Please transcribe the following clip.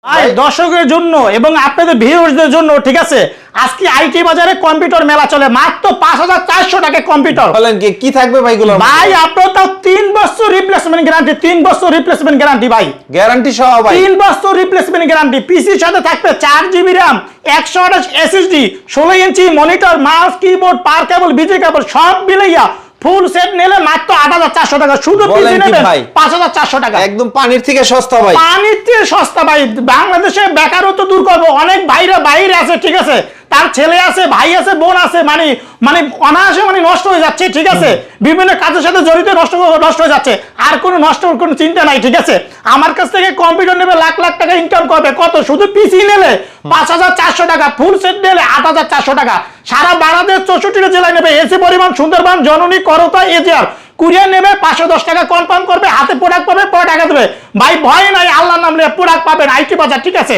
ভাই দর্শকের জন্য এবং আপনাদের ভিউয়ারদের জন্য ঠিক আছে আজকে আইটি বাজারে কম্পিউটার মেলা চলে মাত্র 5400 টাকা কম্পিউটার বলেন কি থাকবে ভাইগুলো ভাই আপনার তাও 3 বছর রিপ্লেসমেন্ট গ্যারান্টি 3 বছর রিপ্লেসমেন্ট গ্যারান্টি ভাই গ্যারান্টি সহ ভাই 3 বছর রিপ্লেসমেন্ট গ্যারান্টি পিসির সাথে থাকবে 4GB RAM 128 SSD 16 inch monitor mouse keyboard পাওয়ার কেবল বিজলি কেবল সব মিলাইয়া ফুল সেট নিলে মাত্র 8400 টাকা শুধু পিসি নেবেন 5400 টাকা একদম পানির থেকে সস্তা ভাই পানির থেকে সস্তা ভাই বাংলাদেশে বেকারত্ব দূর করব অনেক ভাইরা বাইরে আছে ঠিক আছে তার ছেলে আছে ভাই আছে বোন আছে মানে অনায়াসে মানে নষ্ট হয়ে যাচ্ছে ঠিক আছে বিভিন্ন কাজের সাথে জড়িত নষ্ট হয়ে যাচ্ছে আর কোনো নষ্ট কোনো চিন্তা নাই ঠিক আছে আমার কাছ থেকে কম্পিউটার নেবে লাখ লাখ টাকা ইনকাম করবে কত শুধু পিসি নিলে 5400 টাকা ফুল সেট নিলে 8400 টাকা সারা বাংলাদেশ 64টা জেলায় নেবে এসি পরিমাণ সুন্দরবন জননী করতা এজিআর কুরিয়ার নেবে 510 টাকা কনফার্ম করবে হাতে প্রোডাক্ট পাবে পরে টাকা দেবে ভাই ভয় নাই আল্লাহর নাম নিয়ে প্রোডাক্ট পাবেন আইটি বাজার ঠিক আছে।